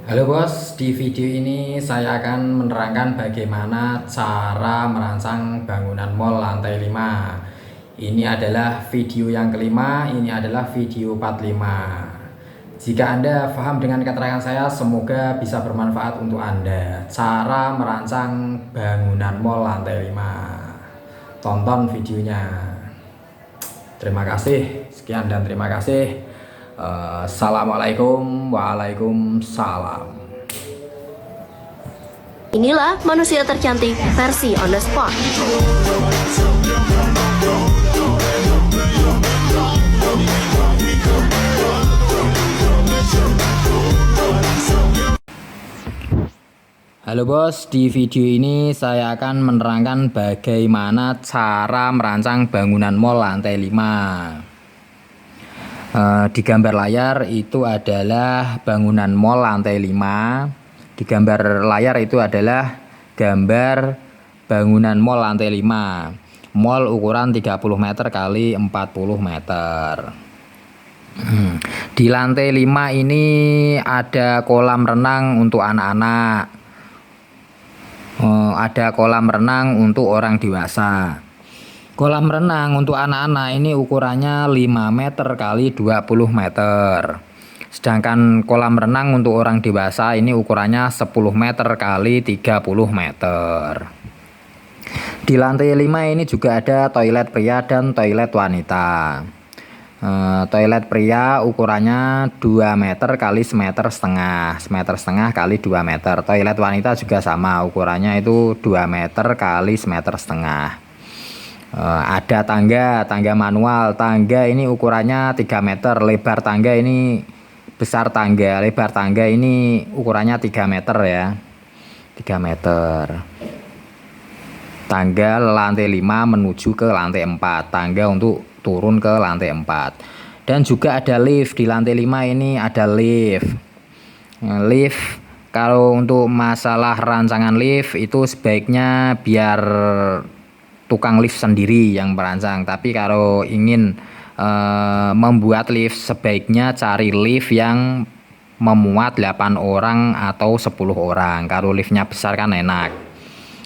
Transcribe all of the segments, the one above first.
Halo bos, di video ini saya akan menerangkan bagaimana cara merancang bangunan mall lantai 5. Ini adalah video yang kelima, ini adalah video part 5. Jika Anda paham dengan keterangan saya, semoga bisa bermanfaat untuk Anda. Cara merancang bangunan mall lantai 5. Tonton videonya. Terima kasih, sekian dan terima kasih. Assalamualaikum, waalaikumsalam. Inilah manusia tercantik versi on the spot. Halo bos, di video ini saya akan menerangkan bagaimana cara merancang bangunan mall lantai 5. Di gambar layar itu adalah bangunan mall lantai 5. Di gambar layar itu adalah gambar bangunan mall lantai 5. Mall ukuran 30 meter kali 40 meter. Di lantai 5 ini ada kolam renang untuk anak-anak. Ada kolam renang untuk orang dewasa. Kolam renang untuk anak-anak ini ukurannya 5 meter kali 20 meter. Sedangkan kolam renang untuk orang dewasa ini ukurannya 10 meter kali 30 meter. Di lantai 5 ini juga ada toilet pria dan toilet wanita. Toilet pria ukurannya 2 meter kali semeter setengah kali 2 meter. Toilet wanita juga sama, ukurannya itu 2 meter kali semeter setengah. Ada tangga manual. Tangga ini ukurannya 3 meter. Lebar tangga ini besar tangga. Lebar tangga ini ukurannya 3 meter ya. 3 meter. Tangga lantai 5 menuju ke lantai 4. Tangga untuk turun ke lantai 4. Dan juga ada lift. Di lantai 5 ini ada lift. Lift kalau untuk masalah rancangan lift itu sebaiknya biar tukang lift sendiri yang merancang. Tapi kalau ingin membuat lift, sebaiknya cari lift yang memuat 8 orang atau 10 orang. Kalau liftnya besar kan enak.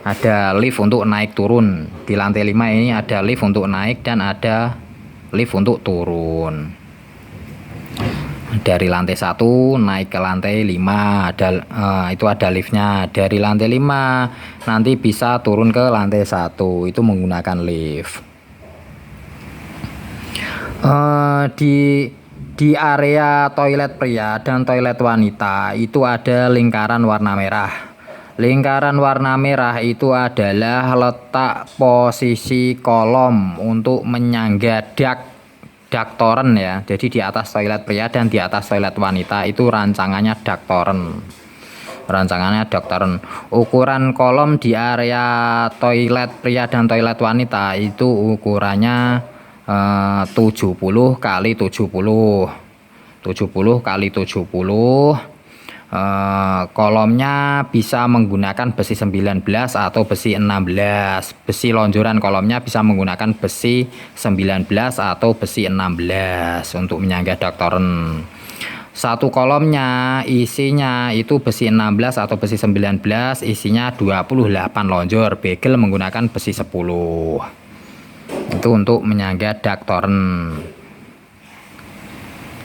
Ada lift untuk naik turun. Di lantai 5 ini ada lift untuk naik dan ada lift untuk turun. Dari lantai 1 naik ke lantai 5 itu ada liftnya. Dari lantai 5 nanti bisa turun ke lantai 1, itu menggunakan lift. Di area toilet pria dan toilet wanita itu ada lingkaran warna merah. Lingkaran warna merah itu adalah letak posisi kolom untuk menyangga daktoren ya. Jadi di atas toilet pria dan di atas toilet wanita itu rancangannya daktoren. Ukuran kolom di area toilet pria dan toilet wanita itu ukurannya 70 kali 70. 70 kali 70. Kolomnya bisa menggunakan besi 19 atau besi 16. Besi lonjoran kolomnya bisa menggunakan besi 19 atau besi 16 untuk menyangga daktoren. Satu kolomnya isinya itu besi 16 atau besi 19, isinya 28 lonjor. Bagel menggunakan besi 10. Itu untuk menyangga daktoren.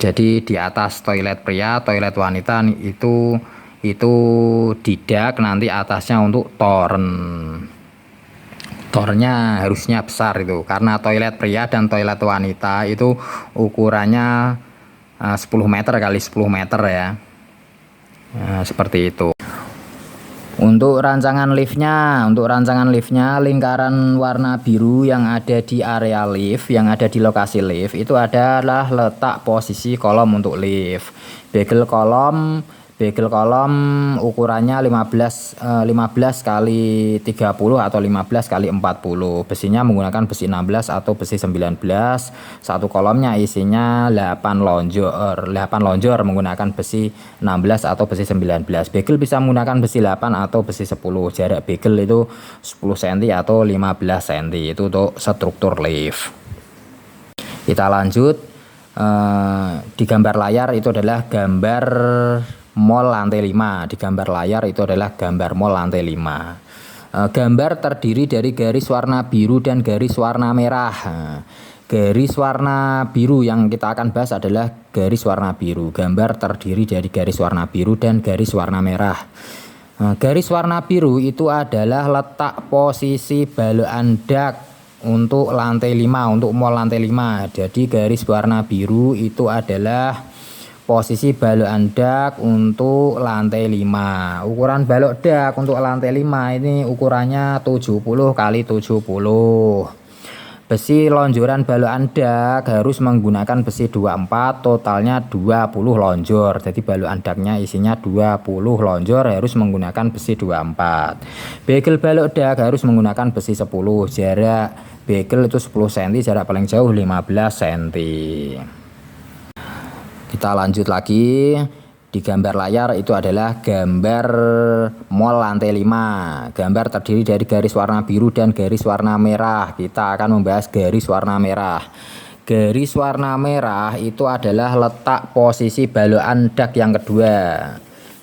Jadi di atas toilet pria, toilet wanita itu tidak, nanti atasnya untuk toren. Tornya harusnya besar itu, karena toilet pria dan toilet wanita itu ukurannya 10 meter kali 10 meter ya. Seperti itu. Untuk rancangan liftnya, lingkaran warna biru yang ada di area lift, yang ada di lokasi lift itu adalah letak posisi kolom untuk lift. Bagel kolom ukurannya 15 kali 30 atau 15 kali 40. Besinya menggunakan besi 16 atau besi 19. Satu kolomnya isinya 8 lonjor menggunakan besi 16 atau besi 19. Bagel bisa menggunakan besi 8 atau besi 10. Jarak bagel itu 10 cm atau 15 cm. Itu untuk struktur lift. Kita lanjut. Di gambar layar itu adalah gambar mall lantai 5. Di gambar layar itu adalah gambar mall lantai 5. Gambar terdiri dari garis warna biru dan garis warna merah. Garis warna biru yang kita akan bahas adalah garis warna biru. Gambar terdiri dari garis warna biru dan garis warna merah. Garis warna biru itu adalah letak posisi balokan dak untuk lantai 5, untuk mall lantai 5. Jadi garis warna biru itu adalah posisi balok dak untuk lantai 5. Ukuran balok dak untuk lantai 5 ini ukurannya 70 kali 70. Besi lonjoran balokan dak harus menggunakan besi 24, totalnya 20 lonjor. Jadi balokan daknya isinya 20 lonjor, harus menggunakan besi 24. Begel balok dak harus menggunakan besi 10. Jarak begel itu 10 cm, jarak paling jauh 15 cm. Kita lanjut lagi. Di gambar layar itu adalah gambar mall lantai 5. Gambar terdiri dari garis warna biru dan garis warna merah. Kita akan membahas garis warna merah. Garis warna merah itu adalah letak posisi balokan dak yang kedua.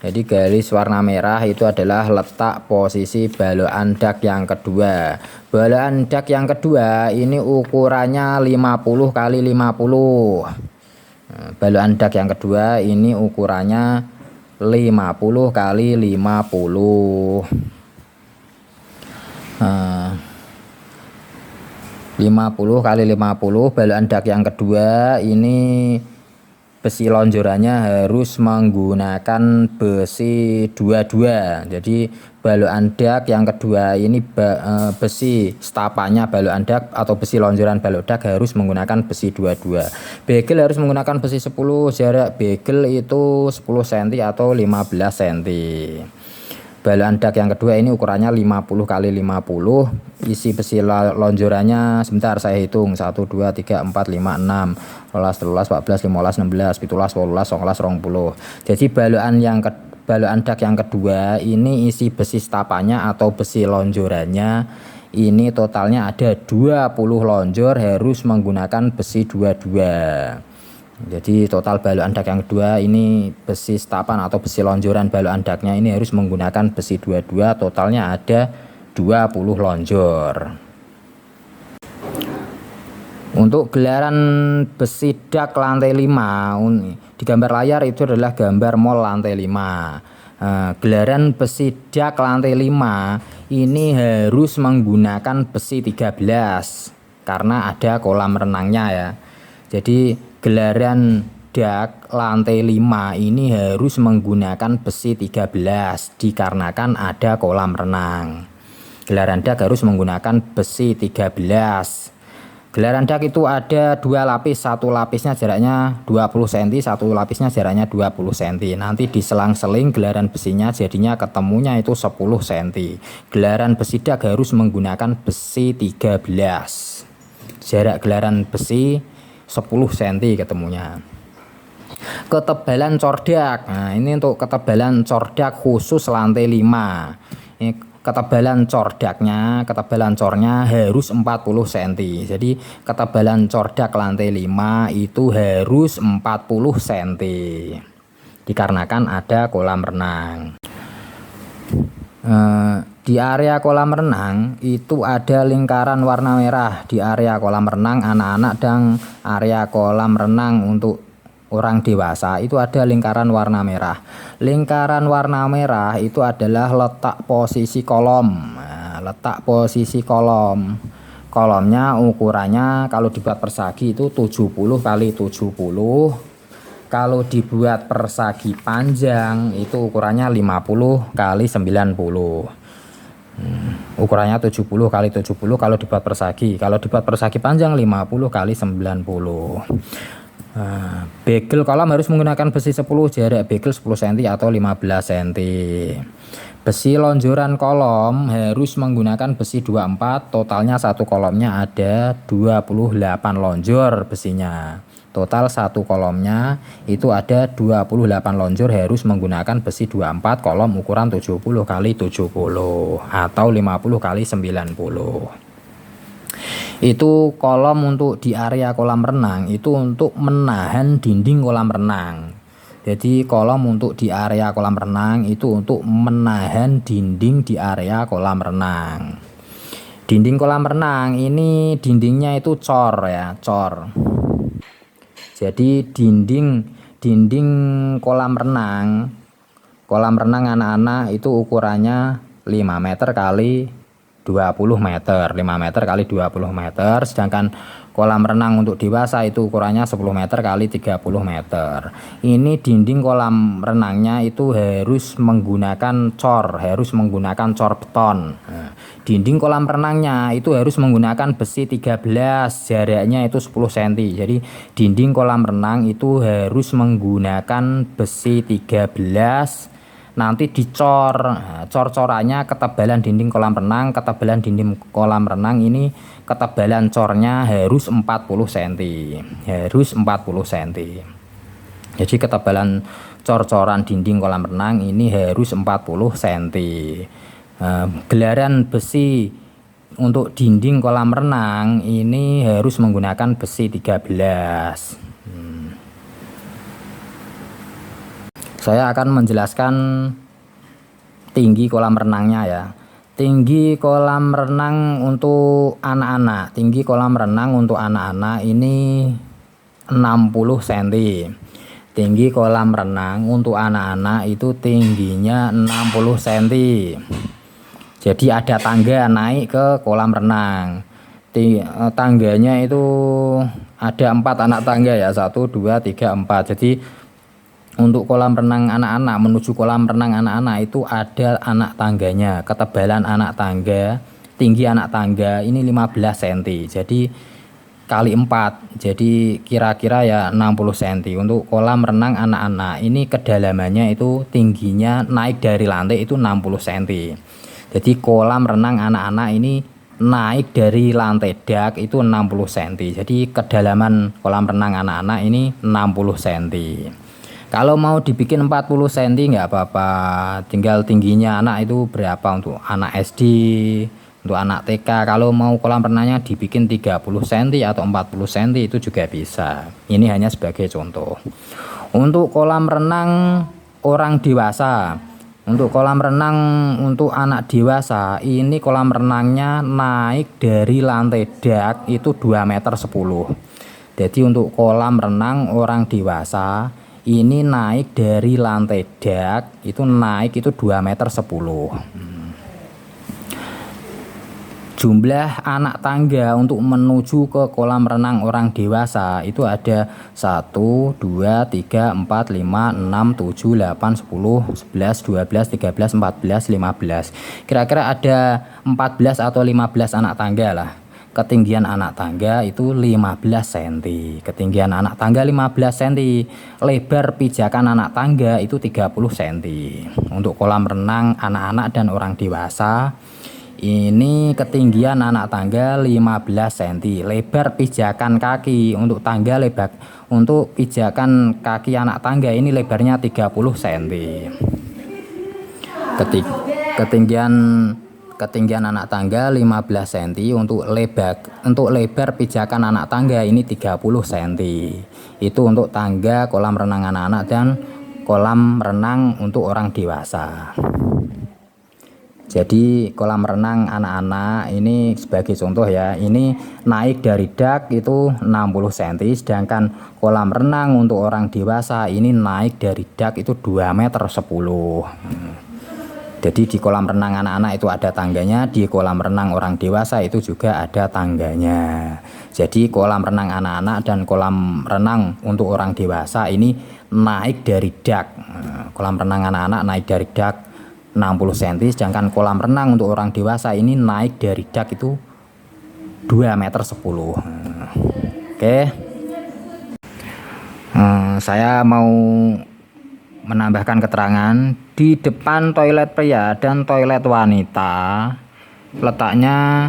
Jadi garis warna merah itu adalah letak posisi balokan dak yang kedua. Balokan dak yang kedua ini ukurannya 50 kali 50. Balokan dak yang kedua ini ukurannya 50 kali 50. 50 kali 50. Balokan dak yang kedua ini besi lonjorannya harus menggunakan besi 22. Jadi balokan dak yang kedua ini besi stapanya balokan dak atau besi lonjoran balok dak harus menggunakan besi 22. Begel harus menggunakan besi 10. Jarak begel itu 10 cm atau 15 cm. Balokan dak yang kedua ini ukurannya 50 kali 50. Isi besi lonjorannya sebentar saya hitung. 1 2 3 4 5 6 12 13 14 15 16 17 18 19 20. Jadi balokan dak yang kedua ini isi besi stapanya atau besi lonjorannya ini totalnya ada 20 lonjor, harus menggunakan besi 22. Jadi total balokan dak yang kedua ini besi stapan atau besi lonjoran balokan daknya ini harus menggunakan besi 22, totalnya ada 20 lonjor. Untuk gelaran besi dak lantai 5 di gambar layar itu adalah gambar mall lantai 5. Gelaran besi dak lantai 5 ini harus menggunakan besi 13 karena ada kolam renangnya ya. Jadi gelaran dak lantai 5 ini harus menggunakan besi 13 dikarenakan ada kolam renang. Gelaran dak harus menggunakan besi 13. Gelaran dak itu ada 2 lapis, satu lapisnya jaraknya 20 cm, satu lapisnya jaraknya 20 cm. Nanti diselang-seling gelaran besinya jadinya ketemunya itu 10 cm. Gelaran besi dak harus menggunakan besi 13. Jarak gelaran besi 10 cm ketemunya. Ketebalan cordak. Nah, ini untuk ketebalan cordak khusus lantai 5. Ini ketebalan cornya harus 40 cm. Jadi ketebalan cordak lantai 5 itu harus 40 cm. Dikarenakan ada kolam renang. Di area kolam renang itu ada lingkaran warna merah. Di area kolam renang anak-anak dan area kolam renang untuk orang dewasa itu ada lingkaran warna merah. Lingkaran warna merah itu adalah letak posisi kolom. Letak posisi kolom. Kolomnya ukurannya kalau dibuat persegi itu 70 kali 70. Kalau dibuat persegi panjang itu ukurannya 50 kali 90. Ukurannya 70 kali 70 kalau dibuat persegi. Kalau dibuat persegi panjang 50 kali 90. Begel kolam harus menggunakan besi 10, jarak begel 10 cm atau 15 cm. Besi lonjoran kolom harus menggunakan besi 24, totalnya satu kolomnya ada 28 lonjor besinya. Total satu kolomnya itu ada 28 lonjor, harus menggunakan besi 24 kolom ukuran 70 kali 70 atau 50 kali 90. Itu kolom untuk di area kolam renang itu untuk menahan dinding kolam renang. Jadi kolom untuk di area kolam renang itu untuk menahan dinding di area kolam renang. Dinding kolam renang ini dindingnya itu cor ya, cor. Jadi dinding kolam renang anak-anak itu ukurannya 5 meter kali 20 meter, 5 meter kali 20 meter, sedangkan kolam renang untuk dewasa itu ukurannya 10 meter kali 30 meter. Ini dinding kolam renangnya itu harus menggunakan cor beton. Nah, dinding kolam renangnya itu harus menggunakan besi 13, jaraknya itu 10 cm. Jadi dinding kolam renang itu harus menggunakan besi 13, nanti dicor. Nah, cor-corannya ketebalan dinding kolam renang ini ketebalan cornya harus 40 cm. Jadi ketebalan cor-coran dinding kolam renang ini harus 40 cm. Gelaran besi untuk dinding kolam renang ini harus menggunakan besi 13. Saya akan menjelaskan tinggi kolam renangnya ya. Tinggi kolam renang untuk anak-anak. Ini 60 cm. Tinggi kolam renang untuk anak-anak itu tingginya 60 cm. Jadi ada tangga naik ke kolam renang. Tangganya itu ada 4 anak tangga ya. 1, 2, 3, 4. Jadi untuk kolam renang anak-anak, menuju kolam renang anak-anak itu ada anak tangganya. Ketebalan anak tangga, tinggi anak tangga ini 15 cm. Jadi kali 4, jadi kira-kira ya 60 cm. Untuk kolam renang anak-anak ini kedalamannya itu tingginya naik dari lantai itu 60 cm. Jadi kolam renang anak-anak ini naik dari lantai dak itu 60 cm. Jadi kedalaman kolam renang anak-anak ini 60 cm. Kalau mau dibikin 40 cm nggak apa-apa, tinggal tingginya anak itu berapa untuk anak SD, untuk anak TK. Kalau mau kolam renangnya dibikin 30 cm atau 40 cm itu juga bisa. Ini hanya sebagai contoh. Untuk kolam renang orang dewasa, untuk kolam renang untuk anak dewasa, ini kolam renangnya naik dari lantai dak itu 2,10 meter. Jadi untuk kolam renang orang dewasa ini naik dari lantai dak itu 2,10 meter. Jumlah anak tangga untuk menuju ke kolam renang orang dewasa itu ada 1, 2, 3, 4, 5, 6, 7, 8, 10, 11, 12, 13, 14, 15. Kira-kira ada 14 atau 15 anak tangga lah. Ketinggian anak tangga itu 15 cm. Ketinggian anak tangga 15 cm. Lebar pijakan anak tangga itu 30 cm. Untuk kolam renang anak-anak dan orang dewasa ini ketinggian anak tangga 15 cm. Lebar pijakan kaki untuk tangga lebar. Untuk pijakan kaki anak tangga ini lebarnya 30 cm. Ketinggian anak tangga 15 cm. Untuk lebar pijakan anak tangga ini 30 cm. Itu untuk tangga kolam renang anak-anak dan kolam renang untuk orang dewasa. Jadi kolam renang anak-anak ini sebagai contoh ya, ini naik dari dak itu 60 cm, sedangkan kolam renang untuk orang dewasa ini naik dari dak itu 2,10 meter. Jadi di kolam renang anak-anak itu ada tangganya, di kolam renang orang dewasa itu juga ada tangganya. Jadi kolam renang anak-anak dan kolam renang untuk orang dewasa ini naik dari dak. Kolam renang anak-anak naik dari dak 60 cm, sedangkan kolam renang untuk orang dewasa ini naik dari dak itu 2,10 meter. Oke. Saya mau menambahkan keterangan di depan toilet pria dan toilet wanita letaknya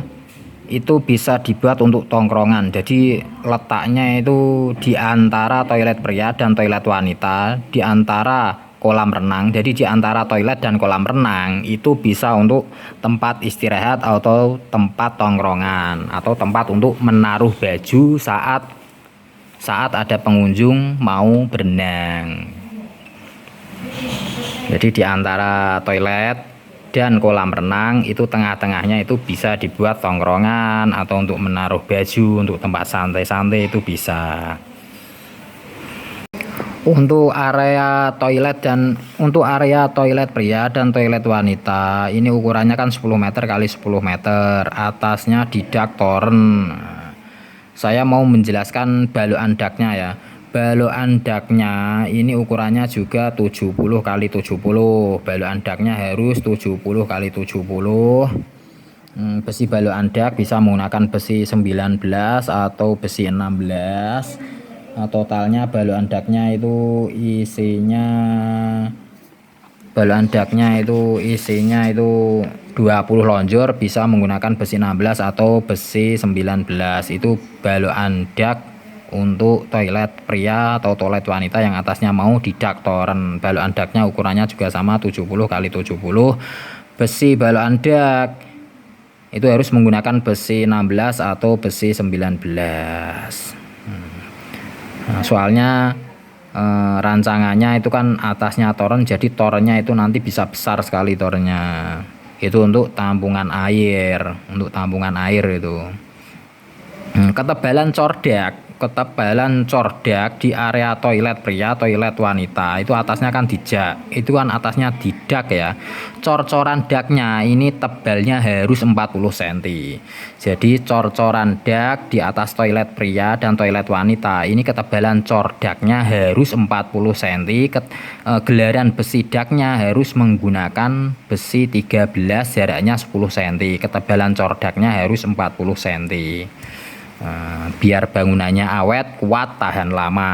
itu bisa dibuat untuk tongkrongan. Jadi letaknya itu di antara toilet pria dan toilet wanita, di antara kolam renang. Jadi di antara toilet dan kolam renang itu bisa untuk tempat istirahat atau tempat tongkrongan atau tempat untuk menaruh baju saat ada pengunjung mau berenang. Jadi di antara toilet dan kolam renang itu tengah-tengahnya itu bisa dibuat tongkrongan atau untuk menaruh baju, untuk tempat santai-santai itu bisa. Untuk area toilet pria dan toilet wanita ini ukurannya kan 10 meter kali 10 meter, atasnya didak toren. Saya mau menjelaskan balukan daknya ya. Balukan daknya ini ukurannya juga 70 kali 70. Balukan daknya harus 70 kali 70. Besi balukan dak bisa menggunakan besi 19 atau besi 16. Totalnya balukan daknya itu isinya itu 20 lonjor, bisa menggunakan besi 16 atau besi 19. Itu balukan dak untuk toilet pria atau toilet wanita yang atasnya mau didak toren. Balukan daknya ukurannya juga sama 70 kali 70. Besi balukan dak itu harus menggunakan besi 16 atau besi 19. Nah, soalnya rancangannya itu kan atasnya toren, jadi torennya itu nanti bisa besar sekali torennya. Itu untuk tampungan air, itu. Ketebalan cordak di area toilet pria, toilet wanita itu atasnya kan dijak, itu kan atasnya didak ya. Cor-coran daknya ini tebalnya harus 40 cm. Jadi cor-coran dak di atas toilet pria dan toilet wanita ini ketebalan cordaknya harus 40 cm. Gelaran besi daknya harus menggunakan besi 13, jaraknya 10 cm. Ketebalan cordaknya harus 40 cm. Biar bangunannya awet, kuat, tahan lama.